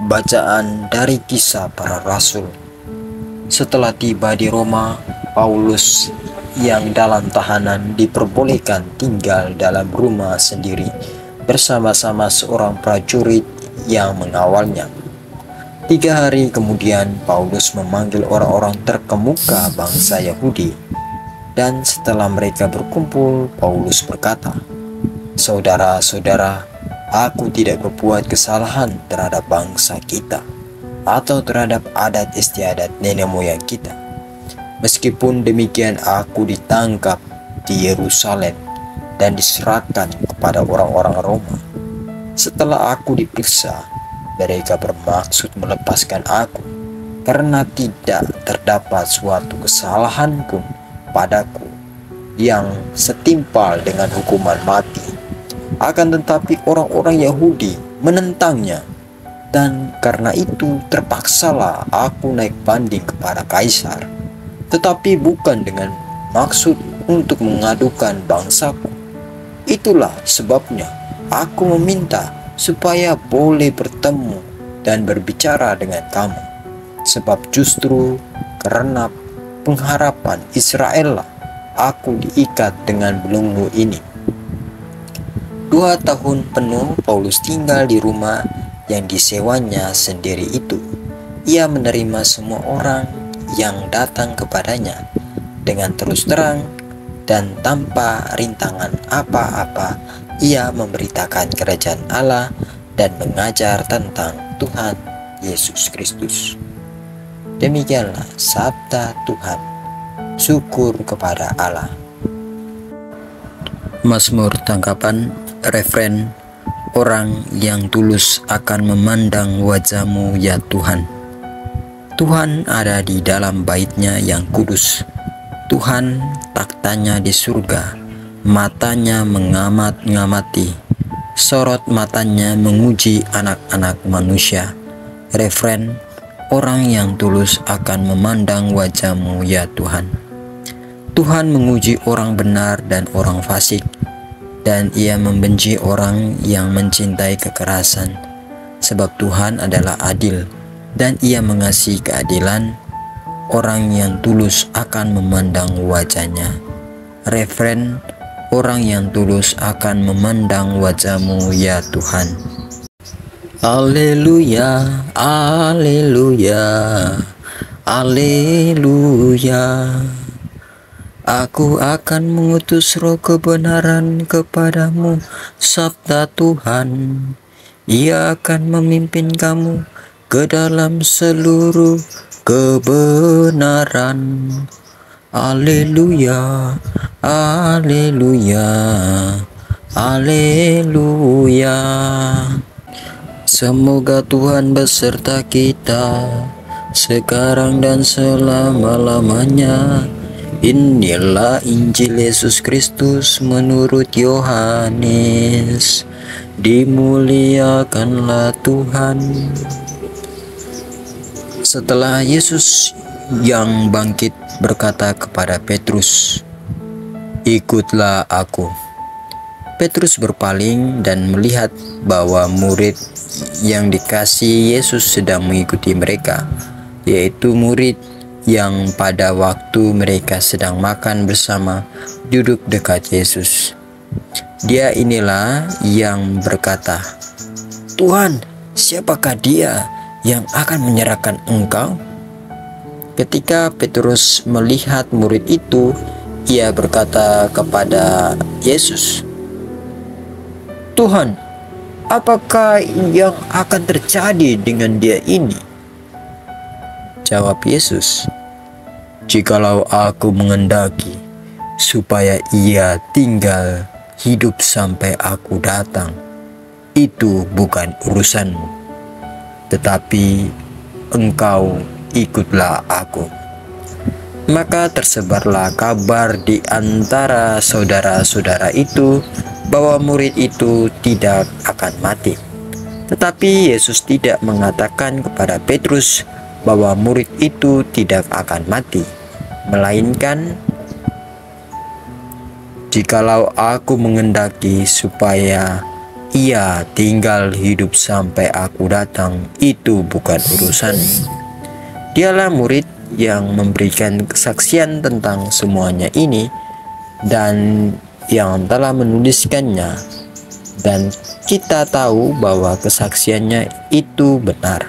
Bacaan dari Kisah Para Rasul. Setelah tiba di Roma, Paulus yang dalam tahanan diperbolehkan tinggal dalam rumah sendiri bersama-sama seorang prajurit yang mengawalnya. 3 hari kemudian Paulus memanggil orang-orang terkemuka bangsa Yahudi, dan setelah mereka berkumpul, Paulus berkata, "Saudara-saudara, aku tidak berbuat kesalahan terhadap bangsa kita atau terhadap adat istiadat nenek moyang kita. Meskipun demikian, aku ditangkap di Yerusalem dan diserahkan kepada orang-orang Roma. Setelah aku diperiksa, mereka bermaksud melepaskan aku karena tidak terdapat suatu kesalahan pun padaku yang setimpal dengan hukuman mati. Akan tetapi orang-orang Yahudi menentangnya, dan karena itu terpaksalah aku naik banding kepada Kaisar, tetapi bukan dengan maksud untuk mengadukan bangsaku. Itulah sebabnya aku meminta supaya boleh bertemu dan berbicara dengan kamu, sebab justru karena pengharapan Israel lah aku diikat dengan belenggu ini." 2 tahun penuh Paulus tinggal di rumah yang disewanya sendiri itu. Ia menerima semua orang yang datang kepadanya dengan terus terang dan tanpa rintangan apa-apa. Ia memberitakan kerajaan Allah dan mengajar tentang Tuhan Yesus Kristus. Demikianlah sabda Tuhan. Syukur kepada Allah. Mazmur tangkapan referen, orang yang tulus akan memandang wajah-Mu ya Tuhan. Tuhan ada di dalam bait-Nya yang kudus. Tuhan taktanya di surga, matanya mengamat-ngamati, sorot matanya menguji anak-anak manusia. Referen, orang yang tulus akan memandang wajah-Mu ya Tuhan. Tuhan menguji orang benar dan orang fasik, dan Ia membenci orang yang mencintai kekerasan, sebab Tuhan adalah adil dan Ia mengasihi keadilan. Orang yang tulus akan memandang wajah-Nya. Referen, orang yang tulus akan memandang wajah-Mu ya Tuhan. Haleluya, haleluya, haleluya. Aku akan mengutus roh kebenaran kepadamu, sabda Tuhan. Ia akan memimpin kamu ke dalam seluruh kebenaran. Haleluya, haleluya, haleluya. Semoga Tuhan beserta kita sekarang dan selama-lamanya. Inilah Injil Yesus Kristus menurut Yohanes. Dimuliakanlah Tuhan. Setelah Yesus yang bangkit berkata kepada Petrus, "Ikutlah aku." Petrus berpaling dan melihat bahwa murid yang dikasihi Yesus sedang mengikuti mereka, yaitu murid yang pada waktu mereka sedang makan bersama duduk dekat Yesus. Dia inilah yang berkata, "Tuhan, siapakah dia yang akan menyerahkan Engkau?" Ketika Petrus melihat murid itu, ia berkata kepada Yesus, "Tuhan, apakah yang akan terjadi dengan dia ini?" Jawab Yesus, "Jikalau aku mengendaki supaya ia tinggal hidup sampai aku datang, itu bukan urusanmu. Tetapi engkau ikutlah aku." Maka tersebarlah kabar di antara saudara-saudara itu bahwa murid itu tidak akan mati. Tetapi Yesus tidak mengatakan kepada Petrus bahwa murid itu tidak akan mati, melainkan, "Jikalau aku mengendaki supaya ia tinggal hidup sampai aku datang, itu bukan urusanmu. Dialah murid yang memberikan kesaksian tentang semuanya ini dan yang telah menuliskannya, dan kita tahu bahwa kesaksiannya itu benar.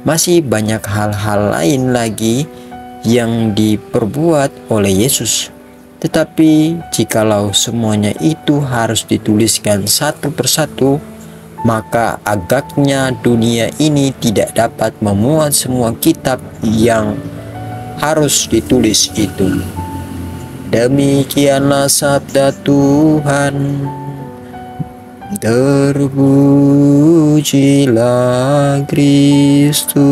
Masih banyak hal-hal lain lagi yang diperbuat oleh Yesus, tetapi jikalau semuanya itu harus dituliskan satu persatu, maka agaknya dunia ini tidak dapat memuat semua kitab yang harus ditulis itu. Demikianlah sabda Tuhan. Terpujilah Kristus.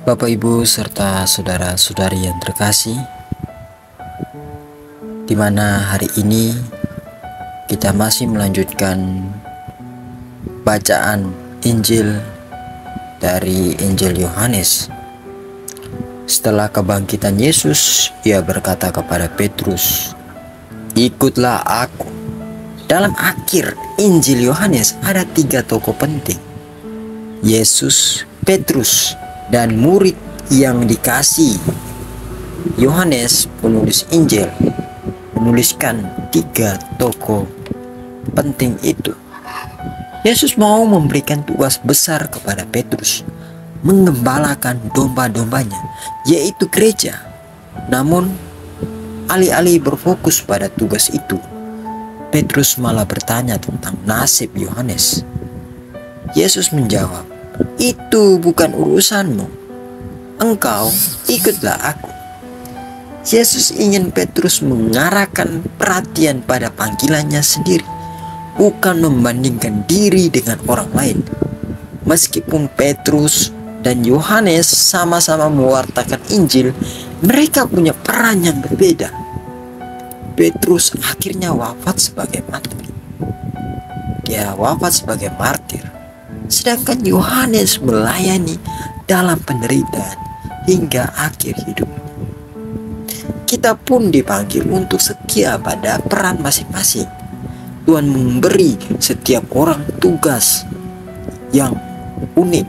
Bapak, Ibu, serta saudara-saudari yang terkasih, di mana hari ini kita masih melanjutkan bacaan Injil dari Injil Yohanes. Setelah kebangkitan Yesus, ia berkata kepada Petrus, "Ikutlah aku." Dalam akhir Injil Yohanes ada 3 tokoh penting: Yesus, Petrus, dan murid yang dikasih. Yohanes, penulis Injil, menuliskan 3 tokoh penting itu. Yesus mau memberikan tugas besar kepada Petrus, mengembalakan domba-dombanya, yaitu gereja. Namun, alih-alih berfokus pada tugas itu, Petrus malah bertanya tentang nasib Yohanes. Yesus menjawab, "Itu bukan urusanmu. Engkau ikutlah aku." Yesus ingin Petrus mengarahkan perhatian pada panggilannya sendiri, bukan membandingkan diri dengan orang lain. Meskipun Petrus dan Yohanes sama-sama mewartakan Injil, mereka punya peran yang berbeda. Petrus akhirnya wafat sebagai martir. Dia wafat sebagai martir. Sedangkan Yohanes melayani dalam penderitaan hingga akhir hidup. Kita pun dipanggil untuk setia pada peran masing-masing. Tuhan memberi setiap orang tugas yang unik.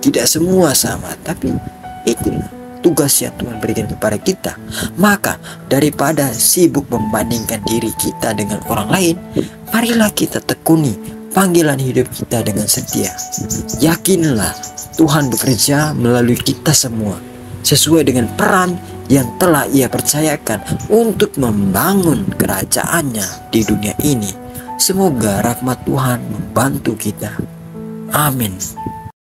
Tidak semua sama, tapi itulah tugas yang Tuhan berikan kepada kita. Maka daripada sibuk membandingkan diri kita dengan orang lain, marilah kita tekuni panggilan hidup kita dengan setia. Yakinlah Tuhan bekerja melalui kita semua sesuai dengan peran yang telah Ia percayakan untuk membangun kerajaannya di dunia ini. Semoga rahmat Tuhan membantu kita. Amin.